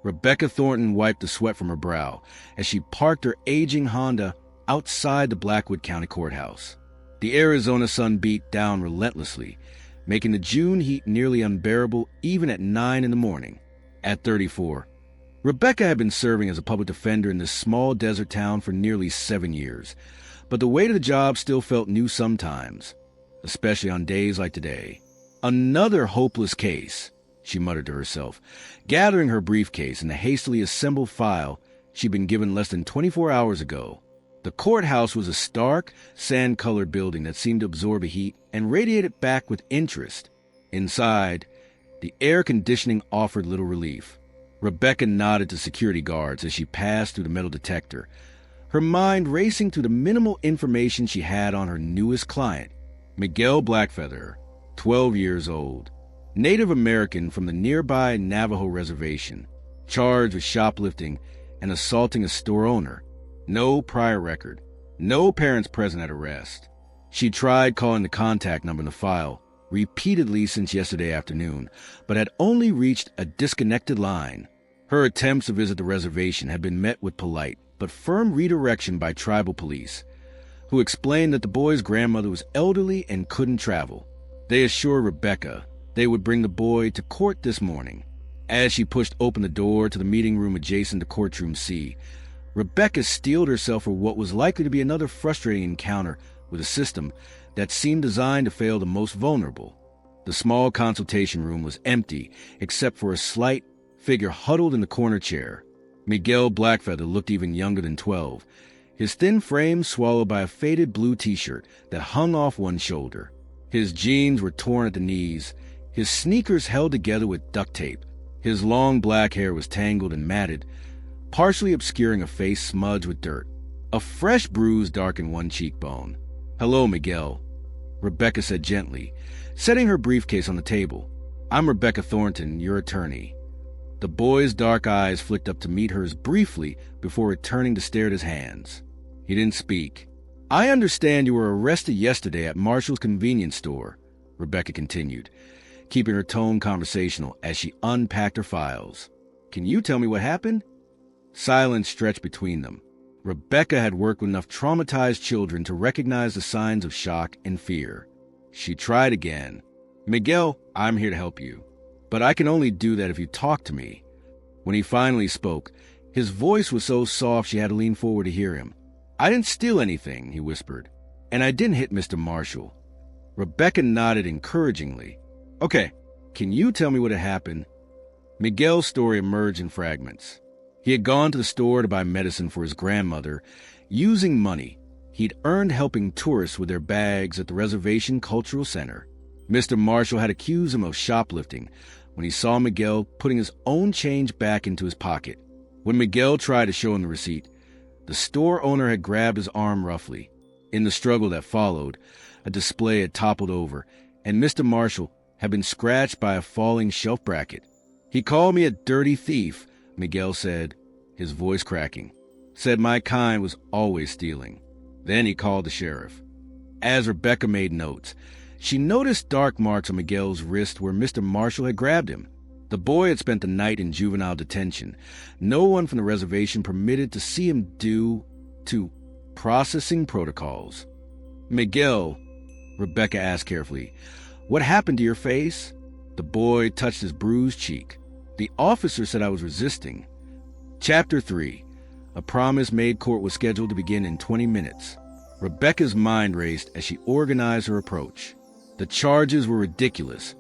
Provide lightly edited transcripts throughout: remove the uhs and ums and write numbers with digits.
Rebecca Thornton wiped the sweat from her brow as she parked her aging Honda outside the Blackwood County Courthouse. The Arizona sun beat down relentlessly, making the June heat nearly unbearable even at 9 in the morning. At 34, Rebecca had been serving as a public defender in this small desert town for nearly 7 years, but the weight of the job still felt new sometimes, especially on days like today. Another hopeless case, she muttered to herself, gathering her briefcase and the hastily assembled file she'd been given less than 24 hours ago. The courthouse was a stark, sand-colored building that seemed to absorb the heat and radiated back with interest. Inside, the air conditioning offered little relief. Rebecca nodded to security guards as she passed through the metal detector, her mind racing through the minimal information she had on her newest client, Miguel Blackfeather, 12 years old, Native American from the nearby Navajo reservation, charged with shoplifting and assaulting a store owner. No prior record, no parents present at arrest. She tried calling the contact number in the file repeatedly since yesterday afternoon, but had only reached a disconnected line. Her attempts to visit the reservation had been met with polite but firm redirection by tribal police, who explained that the boy's grandmother was elderly and couldn't travel. They assured Rebecca they would bring the boy to court this morning. As she pushed open the door to the meeting room adjacent to Courtroom C, Rebecca steeled herself for what was likely to be another frustrating encounter with a system that seemed designed to fail the most vulnerable. The small consultation room was empty except for a slight figure huddled in the corner chair. Miguel Blackfeather looked even younger than 12, his thin frame swallowed by a faded blue t-shirt that hung off one shoulder. His jeans were torn at the knees, his sneakers held together with duct tape. His long black hair was tangled and matted, partially obscuring a face smudged with dirt. A fresh bruise darkened one cheekbone. "Hello, Miguel," Rebecca said gently, setting her briefcase on the table. "I'm Rebecca Thornton, your attorney." The boy's dark eyes flicked up to meet hers briefly before returning to stare at his hands. He didn't speak. "I understand you were arrested yesterday at Marshall's convenience store," Rebecca continued, keeping her tone conversational as she unpacked her files. "Can you tell me what happened?" Silence stretched between them. Rebecca had worked with enough traumatized children to recognize the signs of shock and fear. She tried again. "Miguel, I'm here to help you, but I can only do that if you talk to me." When he finally spoke, his voice was so soft she had to lean forward to hear him. "I didn't steal anything," he whispered, "and I didn't hit Mr. Marshall." Rebecca nodded encouragingly. "Okay, can you tell me what had happened?" Miguel's story emerged in fragments. He had gone to the store to buy medicine for his grandmother, using money he'd earned helping tourists with their bags at the Reservation Cultural Center. Mr. Marshall had accused him of shoplifting when he saw Miguel putting his own change back into his pocket. When Miguel tried to show him the receipt, the store owner had grabbed his arm roughly. In the struggle that followed, a display had toppled over, and Mr. Marshall had been scratched by a falling shelf bracket. "He called me a dirty thief," Miguel said, his voice cracking. "Said my kind was always stealing." Then he called the sheriff. As Rebecca made notes, she noticed dark marks on Miguel's wrist where Mr. Marshall had grabbed him. The boy had spent the night in juvenile detention. No one from the reservation permitted to see him due to processing protocols. "Miguel," Rebecca asked carefully, "what happened to your face?" The boy touched his bruised cheek. "The officer said I was resisting." Chapter 3. A promise made court was scheduled to begin in 20 minutes. Rebecca's mind raced as she organized her approach. The charges were ridiculous.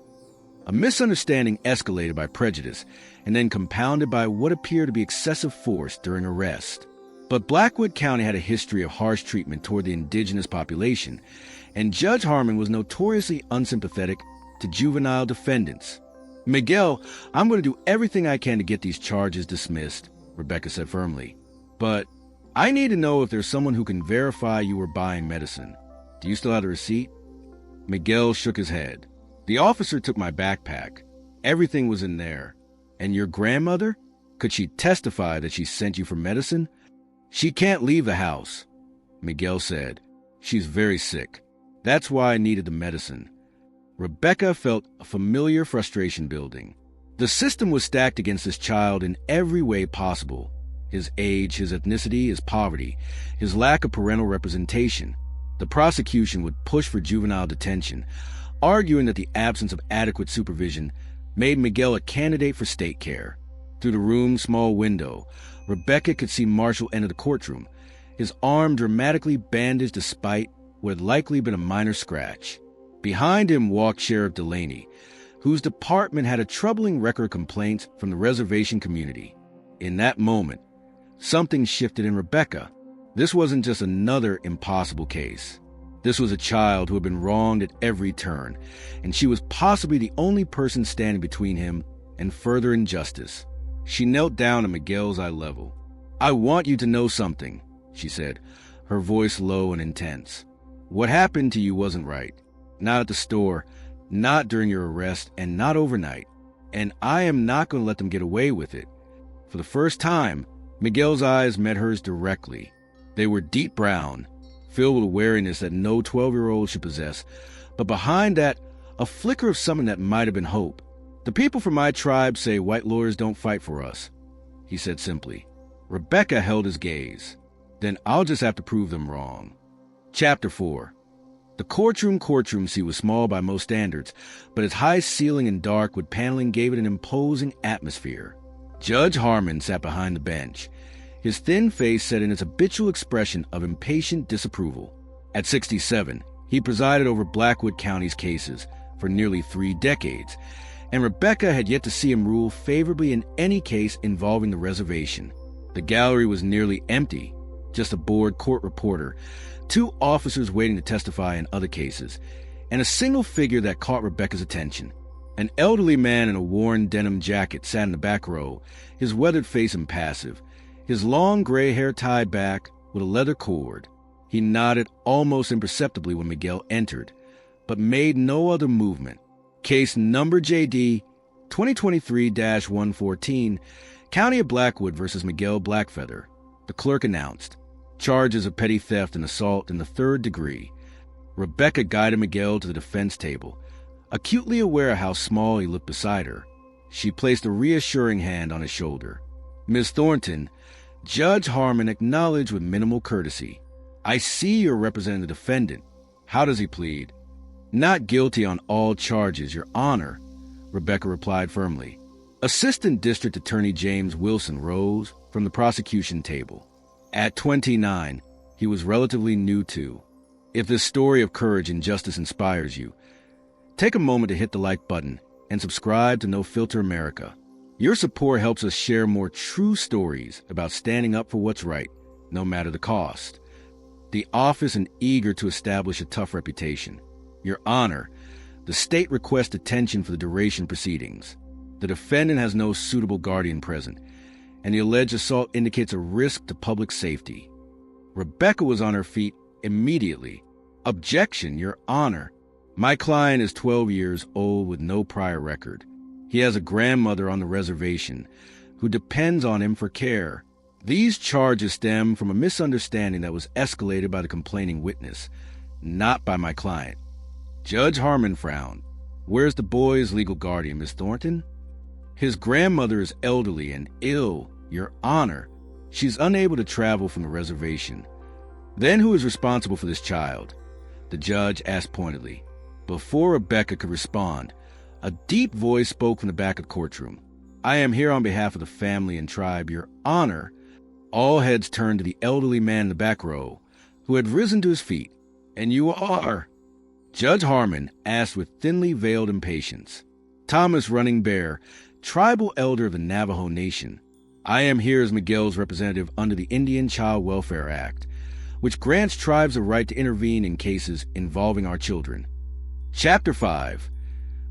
A misunderstanding escalated by prejudice and then compounded by what appeared to be excessive force during arrest. But Blackwood County had a history of harsh treatment toward the indigenous population, and Judge Harmon was notoriously unsympathetic to juvenile defendants. "Miguel, I'm going to do everything I can to get these charges dismissed," Rebecca said firmly. "But I need to know if there's someone who can verify you were buying medicine. Do you still have the receipt?" Miguel shook his head. "The officer took my backpack. Everything was in there. And your grandmother? Could she testify that she sent you for medicine?" "She can't leave the house," Miguel said. "She's very sick. That's why I needed the medicine." Rebecca felt a familiar frustration building. The system was stacked against this child in every way possible. His age, his ethnicity, his poverty, his lack of parental representation. The prosecution would push for juvenile detention, arguing that the absence of adequate supervision made Miguel a candidate for state care. Through the room's small window, Rebecca could see Marshall enter the courtroom, his arm dramatically bandaged despite what had likely been a minor scratch. Behind him walked Sheriff Delaney, whose department had a troubling record of complaints from the reservation community. In that moment, something shifted in Rebecca. This wasn't just another impossible case. This was a child who had been wronged at every turn, and she was possibly the only person standing between him and further injustice. She knelt down at Miguel's eye level. "I want you to know something," she said, her voice low and intense. "What happened to you wasn't right. Not at the store, not during your arrest, and not overnight. And I am not going to let them get away with it." For the first time, Miguel's eyes met hers directly. They were deep brown, filled with a wariness that no 12-year-old should possess, but behind that, a flicker of something that might have been hope. "The people from my tribe say white lawyers don't fight for us," he said simply. Rebecca held his gaze. "Then I'll just have to prove them wrong." Chapter 4. The courtroom seat was small by most standards, but its high ceiling and dark wood paneling gave it an imposing atmosphere. Judge Harmon sat behind the bench, his thin face set in its habitual expression of impatient disapproval. At 67, he presided over Blackwood County's cases for nearly 3 decades, and Rebecca had yet to see him rule favorably in any case involving the reservation. The gallery was nearly empty, just a bored court reporter, 2 officers waiting to testify in other cases, and a single figure that caught Rebecca's attention. An elderly man in a worn denim jacket sat in the back row, his weathered face impassive, his long gray hair tied back with a leather cord. He nodded almost imperceptibly when Miguel entered, but made no other movement. "Case number JD 2023-114, County of Blackwood versus Miguel Blackfeather," the clerk announced. "Charges of petty theft and assault in the 3rd degree." Rebecca guided Miguel to the defense table, acutely aware of how small he looked beside her. She placed a reassuring hand on his shoulder. "Miss Thornton," Judge Harmon acknowledged with minimal courtesy, "I see you're representing the defendant. How does he plead?" "Not guilty on all charges, Your Honor," Rebecca replied firmly. Assistant District Attorney James Wilson rose from the prosecution table. At 29, he was relatively new too. If this story of courage and justice inspires you, take a moment to hit the like button and subscribe to No Filter America. Your support helps us share more true stories about standing up for what's right, no matter the cost. The office is eager to establish a tough reputation. Your Honor, the state requests detention for the duration of proceedings. The defendant has no suitable guardian present, and the alleged assault indicates a risk to public safety. Rebecca was on her feet immediately. "Objection, Your Honor. My client is 12 years old with no prior record. He has a grandmother on the reservation who depends on him for care. These charges stem from a misunderstanding that was escalated by the complaining witness, not by my client." Judge Harmon frowned. "Where's the boy's legal guardian, Miss Thornton?" "His grandmother is elderly and ill, Your Honor. She's unable to travel from the reservation." "Then who is responsible for this child?" the judge asked pointedly. Before Rebecca could respond, a deep voice spoke from the back of the courtroom. "I am here on behalf of the family and tribe, Your Honor." All heads turned to the elderly man in the back row, who had risen to his feet. "And you are?" Judge Harmon asked with thinly veiled impatience. "Thomas Running Bear, tribal elder of the Navajo Nation. I am here as Miguel's representative under the Indian Child Welfare Act, which grants tribes the right to intervene in cases involving our children." Chapter 5.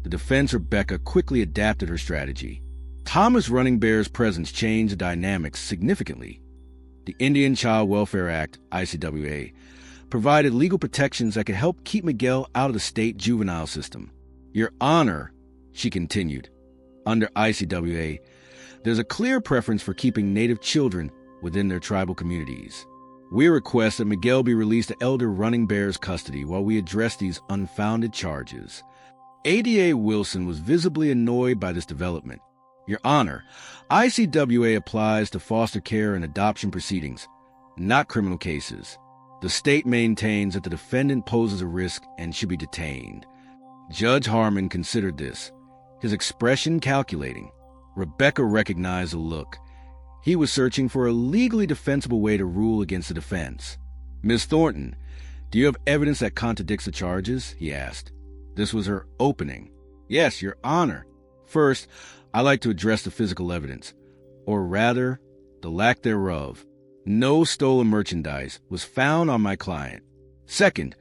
The defense Rebecca quickly adapted her strategy. Thomas Running Bear's presence changed the dynamics significantly. The Indian Child Welfare Act, ICWA, provided legal protections that could help keep Miguel out of the state juvenile system. "Your Honor," she continued, "under ICWA, there's a clear preference for keeping Native children within their tribal communities. We request that Miguel be released to Elder Running Bear's custody while we address these unfounded charges." ADA Wilson was visibly annoyed by this development. Your Honor, ICWA applies to foster care and adoption proceedings, not criminal cases. The state maintains that the defendant poses a risk and should be detained. Judge Harmon considered this, his expression calculating. Rebecca recognized the look. He was searching for a legally defensible way to rule against the defense. Miss Thornton, do you have evidence that contradicts the charges? He asked. This was her opening. Yes, Your Honor. First, I like to address the physical evidence, or rather, the lack thereof. No stolen merchandise was found on my client. Second,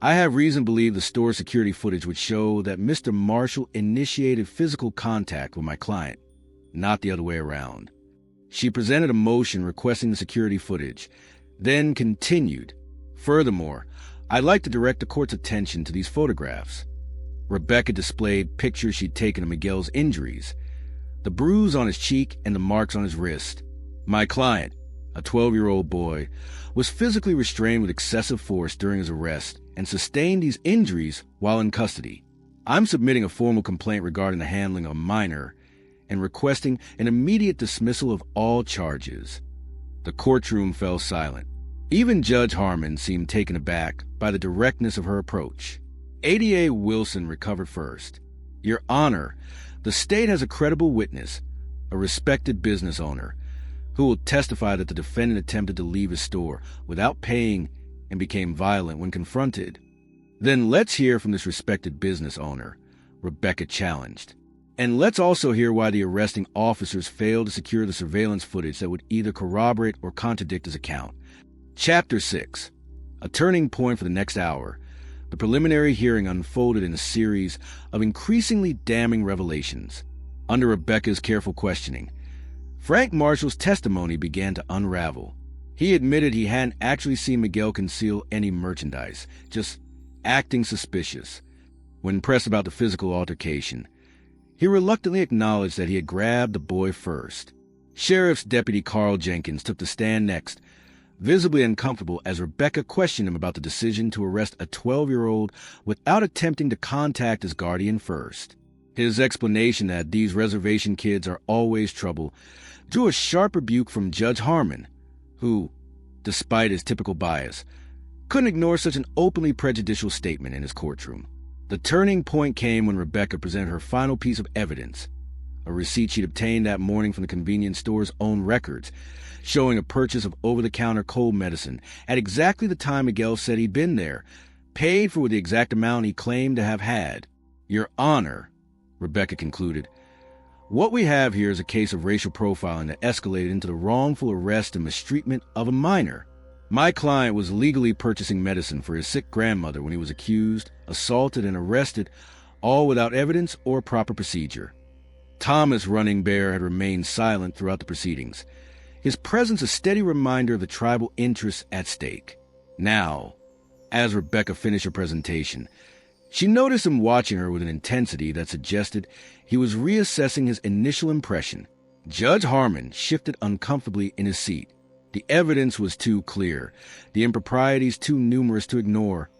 I have reason to believe the store security footage would show that Mr. Marshall initiated physical contact with my client, not the other way around. She presented a motion requesting the security footage, then continued. Furthermore, I'd like to direct the court's attention to these photographs. Rebecca displayed pictures she'd taken of Miguel's injuries, the bruise on his cheek and the marks on his wrist. My client, a 12-year-old boy, was physically restrained with excessive force during his arrest and sustained these injuries while in custody. I'm submitting a formal complaint regarding the handling of a minor and requesting an immediate dismissal of all charges. The courtroom fell silent. Even Judge Harmon seemed taken aback by the directness of her approach. ADA Wilson recovered first. Your Honor, the state has a credible witness, a respected business owner, who will testify that the defendant attempted to leave his store without paying and became violent when confronted. Then let's hear from this respected business owner, Rebecca challenged. And let's also hear why the arresting officers failed to secure the surveillance footage that would either corroborate or contradict his account. Chapter 6. A turning point for the next hour. The preliminary hearing unfolded in a series of increasingly damning revelations. Under Rebecca's careful questioning, Frank Marshall's testimony began to unravel. He admitted he hadn't actually seen Miguel conceal any merchandise, just acting suspicious. When pressed about the physical altercation, he reluctantly acknowledged that he had grabbed the boy first. Sheriff's Deputy Carl Jenkins took the stand next, visibly uncomfortable as Rebecca questioned him about the decision to arrest a 12-year-old without attempting to contact his guardian first. His explanation that these reservation kids are always trouble drew a sharp rebuke from Judge Harmon, who, despite his typical bias, couldn't ignore such an openly prejudicial statement in his courtroom. The turning point came when Rebecca presented her final piece of evidence, a receipt she'd obtained that morning from the convenience store's own records, showing a purchase of over-the-counter cold medicine at exactly the time Miguel said he'd been there, paid for with the exact amount he claimed to have had. Your Honor, Rebecca concluded, what we have here is a case of racial profiling that escalated into the wrongful arrest and mistreatment of a minor. My client was legally purchasing medicine for his sick grandmother when he was accused, assaulted, and arrested, all without evidence or proper procedure. Thomas Running Bear had remained silent throughout the proceedings, his presence a steady reminder of the tribal interests at stake. Now, as Rebecca finished her presentation, she noticed him watching her with an intensity that suggested he was reassessing his initial impression. Judge Harmon shifted uncomfortably in his seat. The evidence was too clear, the improprieties too numerous to ignore,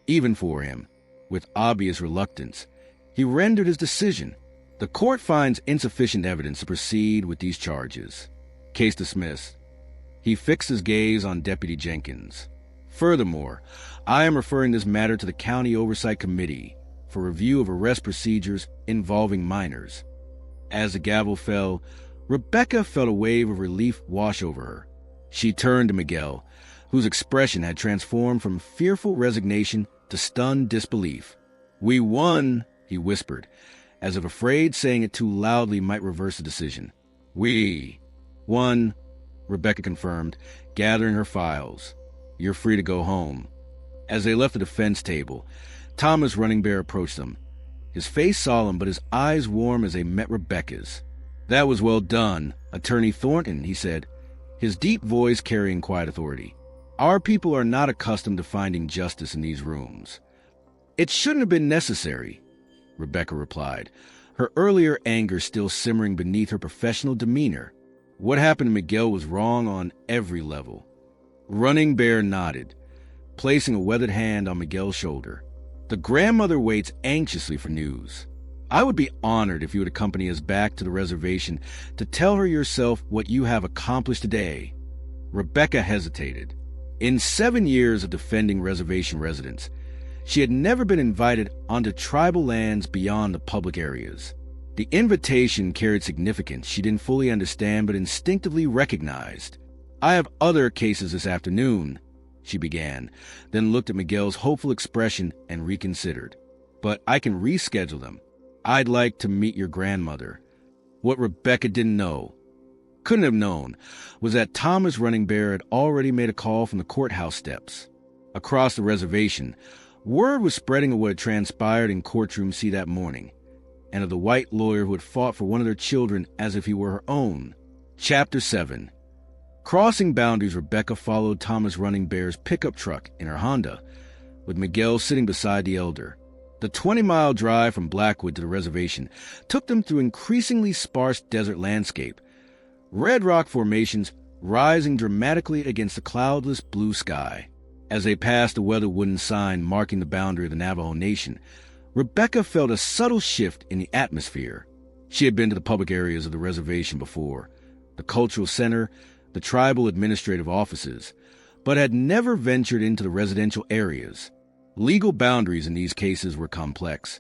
even for him. With obvious reluctance, he rendered his decision. The court finds insufficient evidence to proceed with these charges. Case dismissed. He fixed his gaze on Deputy Jenkins. Furthermore, I am referring this matter to the County Oversight Committee for review of arrest procedures involving minors. As the gavel fell, Rebecca felt a wave of relief wash over her. She turned to Miguel, whose expression had transformed from fearful resignation to stunned disbelief. We won, he whispered, as if afraid saying it too loudly might reverse the decision. We won, Rebecca confirmed, gathering her files. You're free to go home. As they left the defense table, Thomas Running Bear approached them, his face solemn but his eyes warm as they met Rebecca's. That was well done, Attorney Thornton, he said, his deep voice carrying quiet authority. Our people are not accustomed to finding justice in these rooms. It shouldn't have been necessary, Rebecca replied, her earlier anger still simmering beneath her professional demeanor. What happened to Miguel was wrong on every level. Running Bear nodded, placing a weathered hand on Miguel's shoulder. The grandmother waits anxiously for news. I would be honored if you would accompany us back to the reservation to tell her yourself what you have accomplished today." Rebecca hesitated. In 7 years of defending reservation residents, she had never been invited onto tribal lands beyond the public areas. The invitation carried significance she didn't fully understand but instinctively recognized. "I have other cases this afternoon," she began, then looked at Miguel's hopeful expression and reconsidered. "But I can reschedule them. I'd like to meet your grandmother." What Rebecca didn't know, couldn't have known, was that Thomas Running Bear had already made a call from the courthouse steps. Across the reservation, word was spreading of what had transpired in courtroom C that morning, and of the white lawyer who had fought for one of their children as if he were her own. Chapter 7. Crossing boundaries, Rebecca followed Thomas Running Bear's pickup truck in her Honda, with Miguel sitting beside the elder. The 20-mile drive from Blackwood to the reservation took them through increasingly sparse desert landscape, red rock formations rising dramatically against the cloudless blue sky. As they passed the weathered wooden sign marking the boundary of the Navajo Nation, Rebecca felt a subtle shift in the atmosphere. She had been to the public areas of the reservation before, the cultural center, the tribal administrative offices, but had never ventured into the residential areas. Legal boundaries in these cases were complex.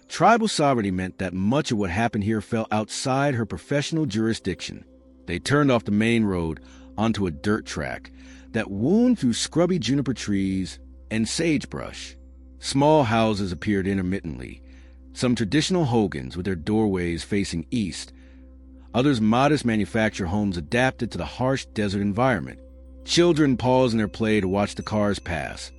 Tribal sovereignty meant that much of what happened here fell outside her professional jurisdiction. They turned off the main road onto a dirt track that wound through scrubby juniper trees and sagebrush. Small houses appeared intermittently, some traditional hogans with their doorways facing east, others modest manufactured homes adapted to the harsh desert environment. Children paused in their play to watch the cars pass,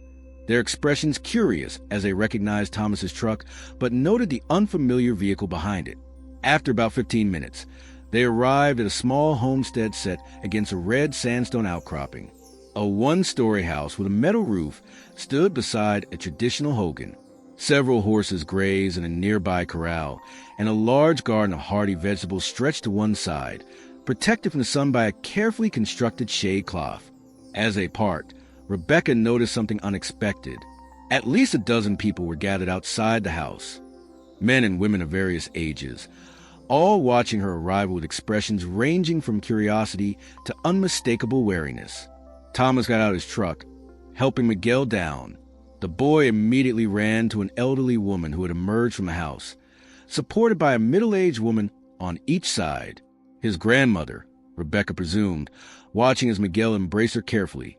their expressions curious as they recognized Thomas's truck, but noted the unfamiliar vehicle behind it. After about 15 minutes, they arrived at a small homestead set against a red sandstone outcropping. A one-story house with a metal roof stood beside a traditional hogan. Several horses grazed in a nearby corral, and a large garden of hardy vegetables stretched to one side, protected from the sun by a carefully constructed shade cloth. As they parked, Rebecca noticed something unexpected. At least a dozen people were gathered outside the house, men and women of various ages, all watching her arrival with expressions ranging from curiosity to unmistakable wariness. Thomas got out his truck, helping Miguel down. The boy immediately ran to an elderly woman who had emerged from the house, supported by a middle-aged woman on each side. His grandmother, Rebecca presumed, watching as Miguel embraced her carefully,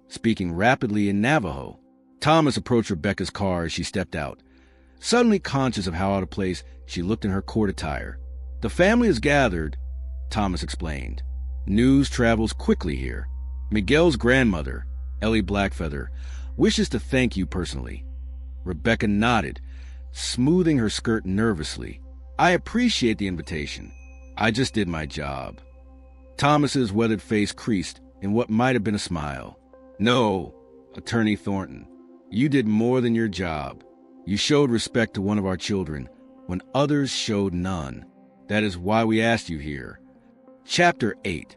speaking rapidly in Navajo. Thomas approached Rebecca's car as she stepped out. Suddenly conscious of how out of place, she looked in her court attire. "The family is gathered," Thomas explained. "News travels quickly here. Miguel's grandmother, Ellie Blackfeather, wishes to thank you personally." Rebecca nodded, smoothing her skirt nervously. "I appreciate the invitation. I just did my job." Thomas's weathered face creased in what might have been a smile. "No, Attorney Thornton, you did more than your job. You showed respect to one of our children when others showed none. That is why we asked you here." Chapter 8.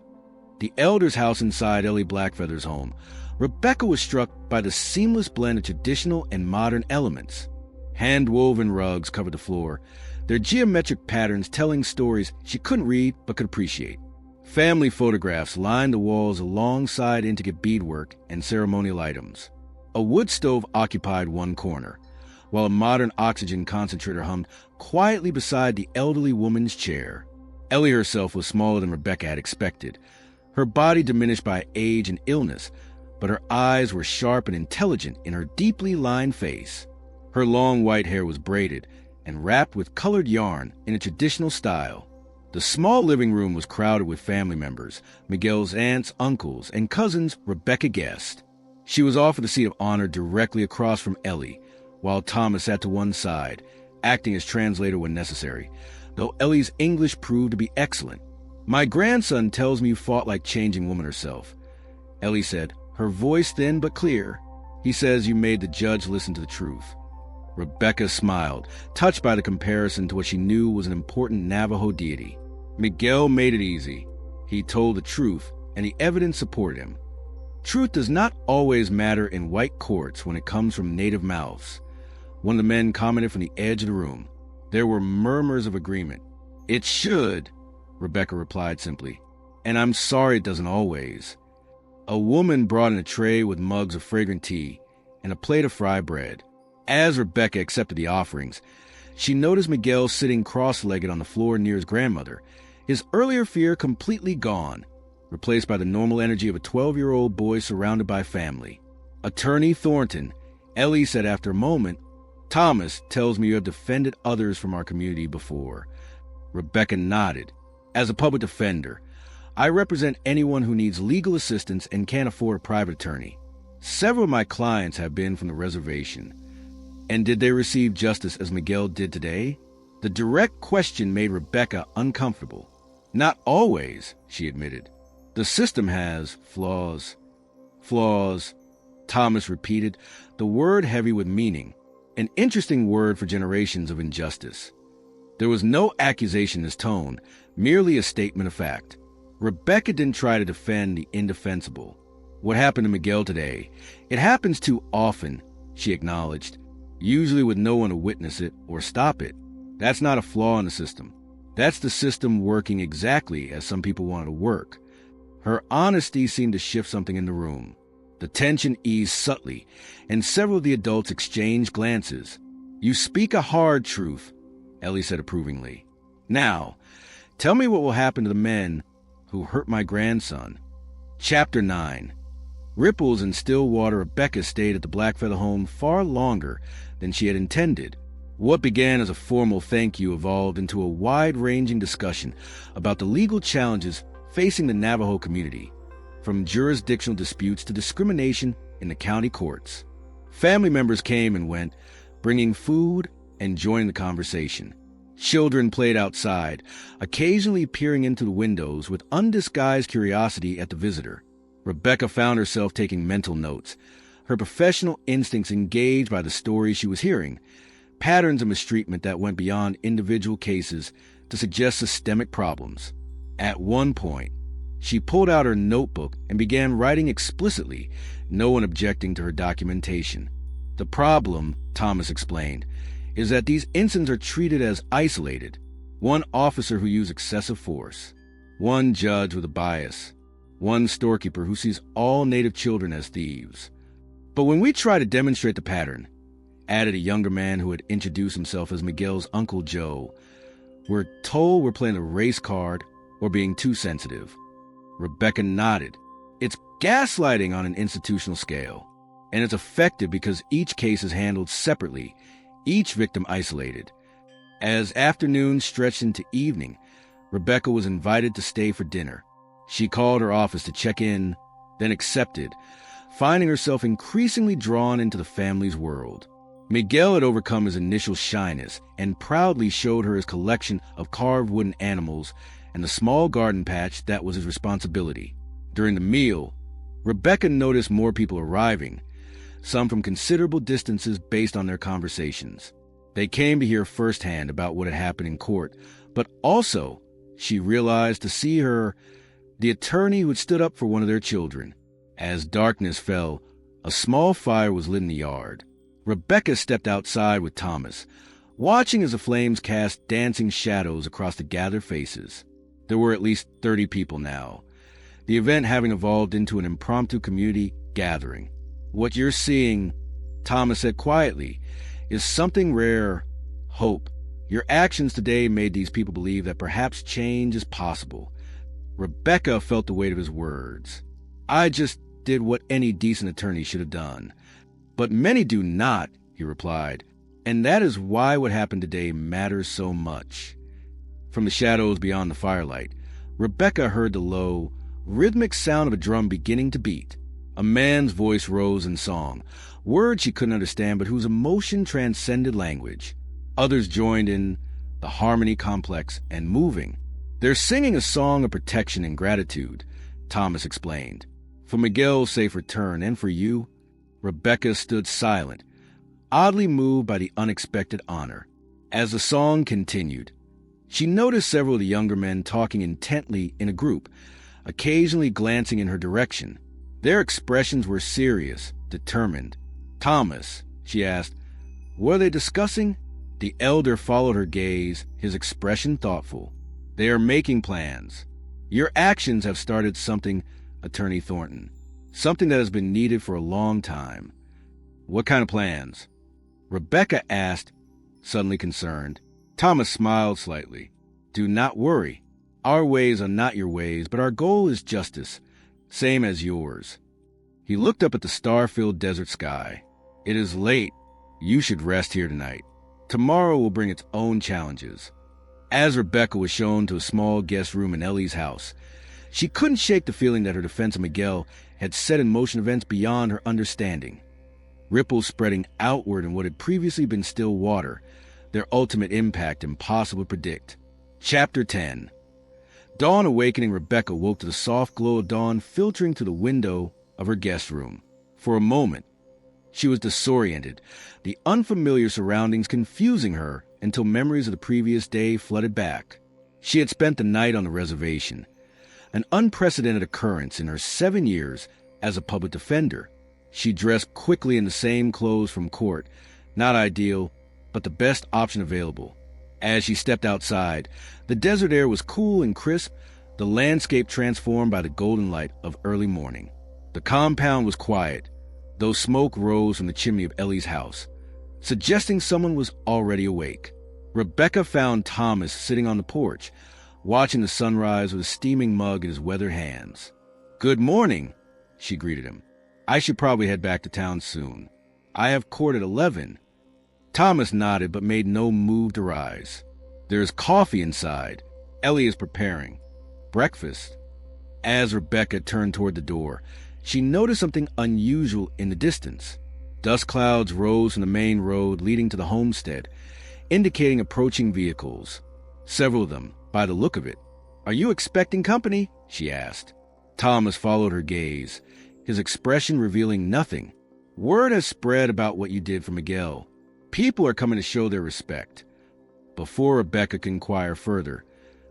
The elder's house inside Ellie Blackfeather's home. Rebecca was struck by the seamless blend of traditional and modern elements. Hand-woven rugs covered the floor, their geometric patterns telling stories she couldn't read but could appreciate. Family photographs lined the walls alongside intricate beadwork and ceremonial items. A wood stove occupied one corner, while a modern oxygen concentrator hummed quietly beside the elderly woman's chair. Ellie herself was smaller than Rebecca had expected, her body diminished by age and illness, but her eyes were sharp and intelligent in her deeply lined face. Her long white hair was braided and wrapped with colored yarn in a traditional style. The small living room was crowded with family members, Miguel's aunts, uncles, and cousins Rebecca guessed. She was offered a seat of honor directly across from Ellie, while Thomas sat to one side, acting as translator when necessary, though Ellie's English proved to be excellent. "My grandson tells me you fought like Changing Woman herself," Ellie said, her voice thin but clear. "He says you made the judge listen to the truth." Rebecca smiled, touched by the comparison to what she knew was an important Navajo deity. "Miguel made it easy. He told the truth, and the evidence supported him. Truth does not always matter in white courts when it comes from native mouths," one of the men commented from the edge of the room. There were murmurs of agreement. "It should," Rebecca replied simply. "And I'm sorry it doesn't always." A woman brought in a tray with mugs of fragrant tea and a plate of fried bread. As Rebecca accepted the offerings, she noticed Miguel sitting cross-legged on the floor near his grandmother, his earlier fear completely gone, replaced by the normal energy of a 12-year-old boy surrounded by family. "Attorney Thornton," Ellie said after a moment, "Thomas tells me you have defended others from our community before." Rebecca nodded. "As a public defender, I represent anyone who needs legal assistance and can't afford a private attorney. Several of my clients have been from the reservation. And did they receive justice as Miguel did today?" The direct question made Rebecca uncomfortable. "Not always," she admitted. "The system has flaws." "Flaws," Thomas repeated, the word heavy with meaning, an interesting word for generations of injustice. There was no accusation in his tone, merely a statement of fact. Rebecca didn't try to defend the indefensible. "What happened to Miguel today? It happens too often," she acknowledged, "usually with no one to witness it or stop it. That's not a flaw in the system. That's the system working exactly as some people want it to work." Her honesty seemed to shift something in the room. The tension eased subtly, and several of the adults exchanged glances. "You speak a hard truth," Ellie said approvingly. "Now, tell me what will happen to the men who hurt my grandson." Chapter 9. Ripples in still water, Rebecca stayed at the Blackfeather home far longer than she had intended. What began as a formal thank you evolved into a wide-ranging discussion about the legal challenges facing the Navajo community, from jurisdictional disputes to discrimination in the county courts. Family members came and went, bringing food and joining the conversation. Children played outside, occasionally peering into the windows with undisguised curiosity at the visitor. Rebecca found herself taking mental notes, her professional instincts engaged by the stories she was hearing, patterns of mistreatment that went beyond individual cases to suggest systemic problems. At one point, she pulled out her notebook and began writing explicitly, no one objecting to her documentation. "The problem," Thomas explained, "is that these incidents are treated as isolated. One officer who used excessive force, one judge with a bias, one storekeeper who sees all Native children as thieves. But when we try to demonstrate the pattern," added a younger man who had introduced himself as Miguel's Uncle Joe, "we're told we're playing a race card or being too sensitive." Rebecca nodded. "It's gaslighting on an institutional scale, and it's effective because each case is handled separately, each victim isolated." As afternoon stretched into evening, Rebecca was invited to stay for dinner. She called her office to check in, then accepted, finding herself increasingly drawn into the family's world. Miguel had overcome his initial shyness and proudly showed her his collection of carved wooden animals and the small garden patch that was his responsibility. During the meal, Rebecca noticed more people arriving, some from considerable distances based on their conversations. They came to hear firsthand about what had happened in court, but also, she realized, to see her, the attorney who had stood up for one of their children. As darkness fell, a small fire was lit in the yard. Rebecca stepped outside with Thomas, watching as the flames cast dancing shadows across the gathered faces. There were at least 30 people now, the event having evolved into an impromptu community gathering. "What you're seeing," Thomas said quietly, "is something rare: hope. Your actions today made these people believe that perhaps change is possible." Rebecca felt the weight of his words. "I just did what any decent attorney should have done." "But many do not," he replied, "and that is why what happened today matters so much." From the shadows beyond the firelight, Rebecca heard the low, rhythmic sound of a drum beginning to beat. A man's voice rose in song, words she couldn't understand but whose emotion transcended language. Others joined in, the harmony complex and moving. "They're singing a song of protection and gratitude," Thomas explained. "For Miguel's safe return and for you." Rebecca stood silent, oddly moved by the unexpected honor. As the song continued, she noticed several of the younger men talking intently in a group, occasionally glancing in her direction. Their expressions were serious, determined. "Thomas," she asked, "what are they discussing?" The elder followed her gaze, his expression thoughtful. They are making plans. Your actions have started something, Attorney Thornton. Something that has been needed for a long time. What kind of plans? Rebecca asked, suddenly concerned. Thomas smiled slightly. Do not worry. Our ways are not your ways, but our goal is justice, same as yours. He looked up at the star-filled desert sky. It is late. You should rest here tonight. Tomorrow will bring its own challenges. As Rebecca was shown to a small guest room in Ellie's house, she couldn't shake the feeling that her defense of Miguel had set in motion events beyond her understanding. Ripples spreading outward in what had previously been still water, their ultimate impact impossible to predict. Chapter 10. Dawn awakening Rebecca woke to the soft glow of dawn filtering through the window of her guest room. For a moment, she was disoriented, the unfamiliar surroundings confusing her until memories of the previous day flooded back. She had spent the night on the reservation, an unprecedented occurrence in her 7 years as a public defender. She dressed quickly in the same clothes from court, not ideal, but the best option available. As she stepped outside, the desert air was cool and crisp, the landscape transformed by the golden light of early morning. The compound was quiet, though smoke rose from the chimney of Ellie's house, suggesting someone was already awake. Rebecca found Thomas sitting on the porch, watching the sunrise with a steaming mug in his weathered hands. "Good morning," she greeted him. "I should probably head back to town soon. I have court at 11. Thomas nodded but made no move to rise. "There is coffee inside. Ellie is preparing. Breakfast." As Rebecca turned toward the door, she noticed something unusual in the distance. Dust clouds rose from the main road leading to the homestead, indicating approaching vehicles. Several of them, by the look of it. "Are you expecting company?" she asked. Thomas followed her gaze, his expression revealing nothing. "Word has spread about what you did for Miguel. People are coming to show their respect." Before Rebecca could inquire further,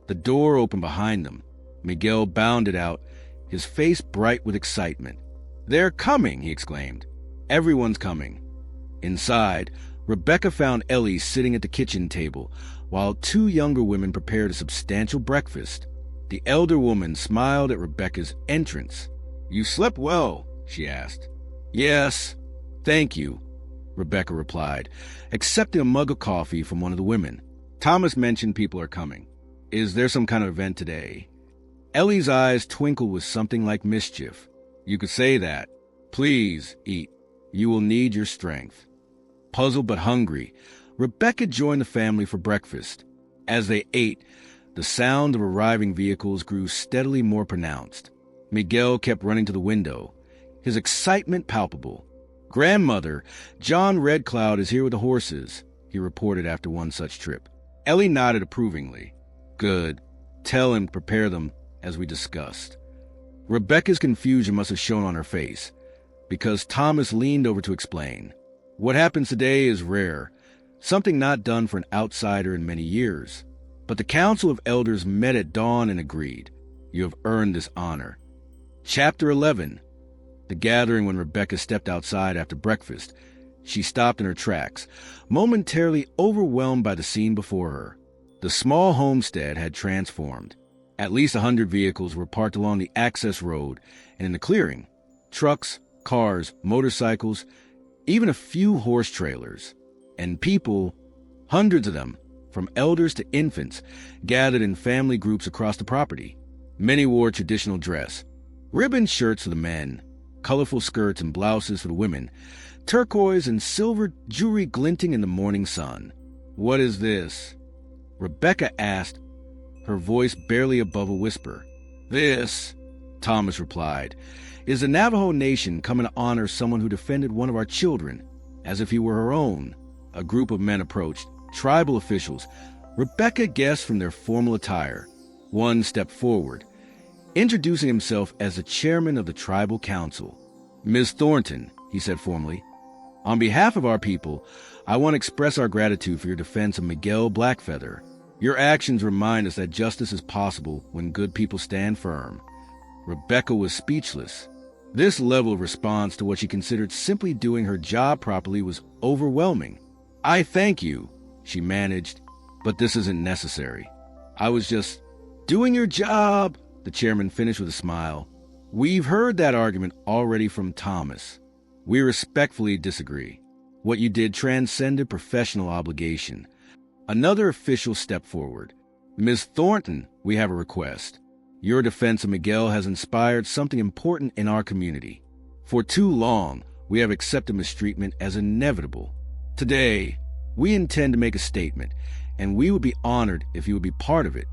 the door opened behind them. Miguel bounded out, his face bright with excitement. "They're coming!" he exclaimed. "Everyone's coming." Inside, Rebecca found Ellie sitting at the kitchen table, while two younger women prepared a substantial breakfast. The elder woman smiled at Rebecca's entrance. "You slept well?" she asked. "Yes, thank you," Rebecca replied, accepting a mug of coffee from one of the women. "Thomas mentioned people are coming. Is there some kind of event today?" Ellie's eyes twinkled with something like mischief. "You could say that. Please, eat. You will need your strength." Puzzled but hungry, Rebecca joined the family for breakfast. As they ate, the sound of arriving vehicles grew steadily more pronounced. Miguel kept running to the window, his excitement palpable. "Grandmother, John Red Cloud is here with the horses," he reported after one such trip. Ellie nodded approvingly. "Good. Tell him to prepare them as we discussed." Rebecca's confusion must have shown on her face, because Thomas leaned over to explain. "What happens today is rare, something not done for an outsider in many years. But the Council of Elders met at dawn and agreed. You have earned this honor." Chapter 11. The gathering when Rebecca stepped outside after breakfast. She stopped in her tracks, momentarily overwhelmed by the scene before her. The small homestead had transformed. At least 100 vehicles were parked along the access road and in the clearing. Trucks, cars, motorcycles, even a few horse trailers. And people, hundreds of them, from elders to infants, gathered in family groups across the property. Many wore traditional dress. Ribbon shirts for the men, colorful skirts and blouses for the women, turquoise and silver jewelry glinting in the morning sun. "What is this?" Rebecca asked, her voice barely above a whisper. "This," Thomas replied, "is the Navajo Nation coming to honor someone who defended one of our children, as if he were her own." A group of men approached, tribal officials. Rebecca guessed from their formal attire. One stepped forward, introducing himself as the chairman of the tribal council. "Ms. Thornton," he said formally, "on behalf of our people, I want to express our gratitude for your defense of Miguel Blackfeather. Your actions remind us that justice is possible when good people stand firm." Rebecca was speechless. This level of response to what she considered simply doing her job properly was overwhelming. "I thank you," she managed, "but this isn't necessary. I was just doing your job," the chairman finished with a smile. "We've heard that argument already from Thomas. We respectfully disagree. What you did transcended professional obligation." Another official stepped forward. "Ms. Thornton, we have a request. Your defense of Miguel has inspired something important in our community. For too long, we have accepted mistreatment as inevitable. Today, we intend to make a statement, and we would be honored if you would be part of it."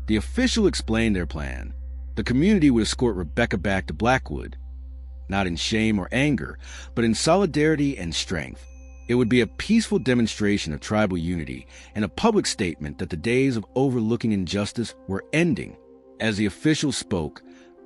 The official explained their plan. The community would escort Rebecca back to Blackwood, not in shame or anger, but in solidarity and strength. It would be a peaceful demonstration of tribal unity and a public statement that the days of overlooking injustice were ending. As the official spoke,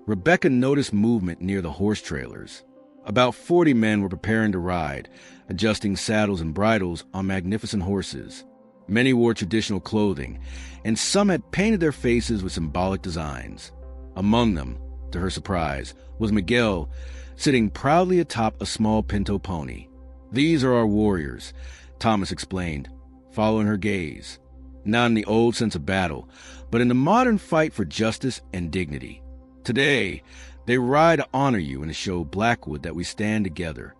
Rebecca noticed movement near the horse trailers. About 40 men were preparing to ride, adjusting saddles and bridles on magnificent horses. Many wore traditional clothing, and some had painted their faces with symbolic designs. Among them, to her surprise, was Miguel, sitting proudly atop a small pinto pony. "These are our warriors," Thomas explained, following her gaze. "Not in the old sense of battle, but in the modern fight for justice and dignity. Today, they ride to honor you and to show Blackwood that we stand together."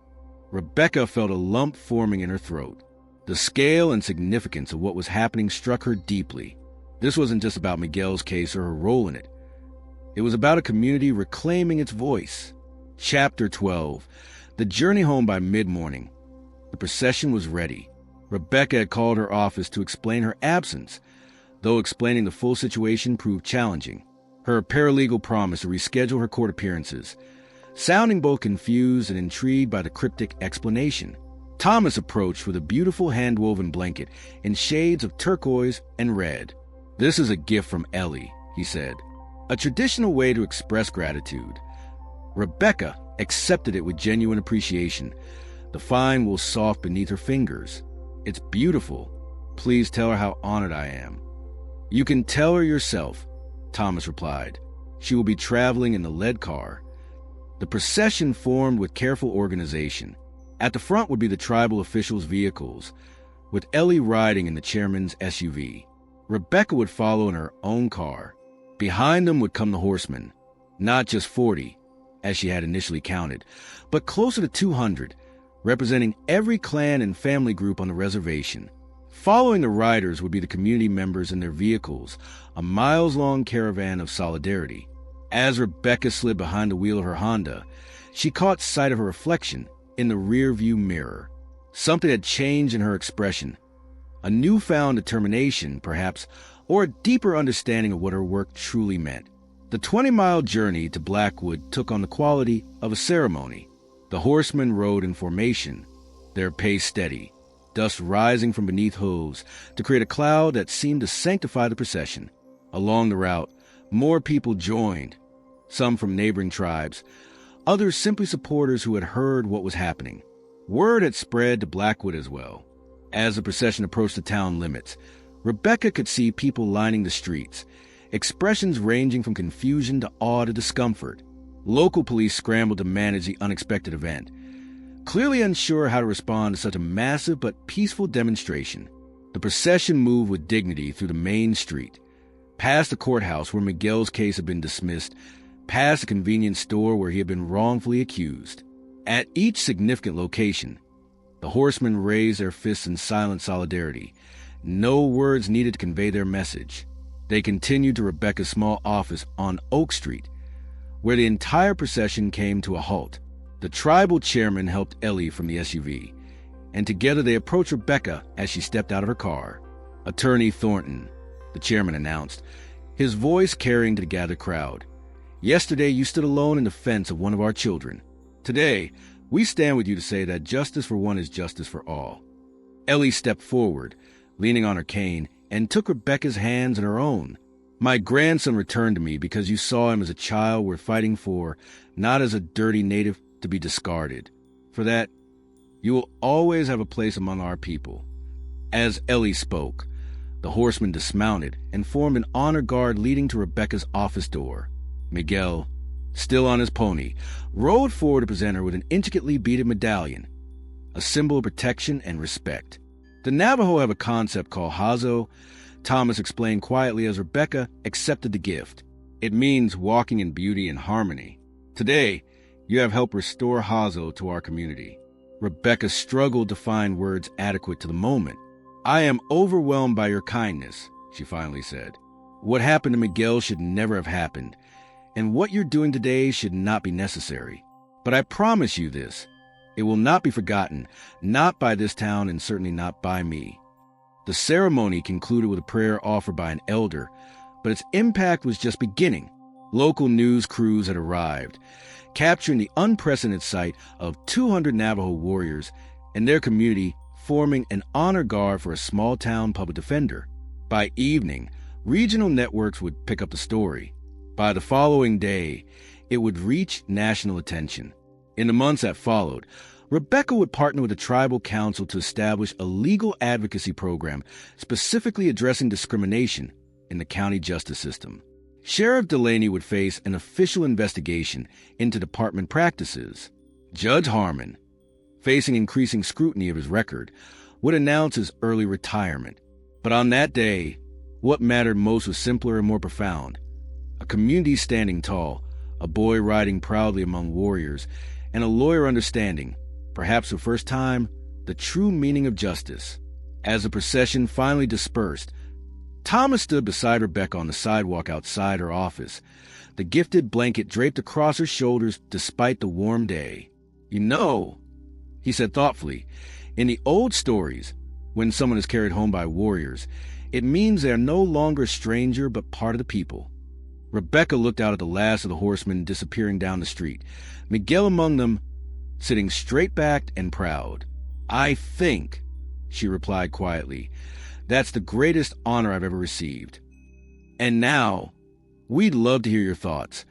Rebecca felt a lump forming in her throat. The scale and significance of what was happening struck her deeply. This wasn't just about Miguel's case or her role in it. It was about a community reclaiming its voice. Chapter 12. The journey home by mid-morning. The procession was ready. Rebecca had called her office to explain her absence, though explaining the full situation proved challenging. Her paralegal promised to reschedule her court appearances, sounding both confused and intrigued by the cryptic explanation. Thomas approached with a beautiful hand-woven blanket in shades of turquoise and red. "This is a gift from Ellie," he said, a traditional way to express gratitude. Rebecca accepted it with genuine appreciation, the fine wool soft beneath her fingers. "It's beautiful. Please tell her how honored I am." "You can tell her yourself," Thomas replied. "She will be traveling in the lead car." The procession formed with careful organization. At the front would be the tribal officials' vehicles, with Ellie riding in the chairman's SUV. Rebecca would follow in her own car. Behind them would come the horsemen, not just 40, as she had initially counted, but closer to 200, representing every clan and family group on the reservation. Following the riders would be the community members in their vehicles, a miles-long caravan of solidarity. As Rebecca slid behind the wheel of her Honda, she caught sight of her reflection in the rear-view mirror. Something had changed in her expression. A newfound determination, perhaps, or a deeper understanding of what her work truly meant. The 20-mile journey to Blackwood took on the quality of a ceremony. The horsemen rode in formation, their pace steady, dust rising from beneath hooves to create a cloud that seemed to sanctify the procession. Along the route, more people joined, some from neighboring tribes, others simply supporters who had heard what was happening. Word had spread to Blackwood as well. As the procession approached the town limits, Rebecca could see people lining the streets, expressions ranging from confusion to awe to discomfort. Local police scrambled to manage the unexpected event, clearly unsure how to respond to such a massive but peaceful demonstration. The procession moved with dignity through the main street, past the courthouse where Miguel's case had been dismissed, past a convenience store where he had been wrongfully accused. At each significant location, the horsemen raised their fists in silent solidarity. No words needed to convey their message. They continued to Rebecca's small office on Oak Street, where the entire procession came to a halt. The tribal chairman helped Ellie from the SUV, and together they approached Rebecca as she stepped out of her car. "Attorney Thornton," the chairman announced, his voice carrying to the gathered crowd. "Yesterday you stood alone in defense of one of our children. Today, we stand with you to say that justice for one is justice for all." Ellie stepped forward, leaning on her cane, and took Rebecca's hands in her own. "My grandson returned to me because you saw him as a child worth fighting for, not as a dirty native to be discarded. For that, you will always have a place among our people." As Ellie spoke, the horsemen dismounted and formed an honor guard leading to Rebecca's office door. Miguel, still on his pony, rode forward to present her with an intricately beaded medallion, a symbol of protection and respect. The Navajo have a concept called hazo, Thomas explained quietly as Rebecca accepted the gift. It means walking in beauty and harmony. Today, you have helped restore hazo to our community. Rebecca struggled to find words adequate to the moment. I am overwhelmed by your kindness, she finally said. What happened to Miguel should never have happened, and what you're doing today should not be necessary. But I promise you this, it will not be forgotten, not by this town and certainly not by me. The ceremony concluded with a prayer offered by an elder, but its impact was just beginning. Local news crews had arrived, capturing the unprecedented sight of 200 Navajo warriors and their community forming an honor guard for a small-town public defender. By evening, regional networks would pick up the story. By the following day, it would reach national attention. In the months that followed, Rebecca would partner with the tribal council to establish a legal advocacy program specifically addressing discrimination in the county justice system. Sheriff Delaney would face an official investigation into department practices. Judge Harmon, facing increasing scrutiny of his record, would announce his early retirement. But on that day, what mattered most was simpler and more profound. A community standing tall, a boy riding proudly among warriors, and a lawyer understanding, perhaps for the first time, the true meaning of justice. As the procession finally dispersed, Thomas stood beside Rebecca on the sidewalk outside her office, the gifted blanket draped across her shoulders despite the warm day. You know, he said thoughtfully, in the old stories, when someone is carried home by warriors, it means they are no longer a stranger but part of the people. Rebecca looked out at the last of the horsemen disappearing down the street, Miguel among them, sitting straight-backed and proud. I think, she replied quietly, that's the greatest honor I've ever received. And now, we'd love to hear your thoughts.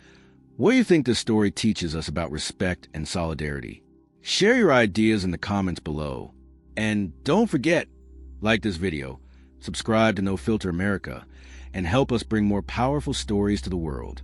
What do you think this story teaches us about respect and solidarity? Share your ideas in the comments below. And don't forget, like this video, subscribe to No Filter America, and help us bring more powerful stories to the world.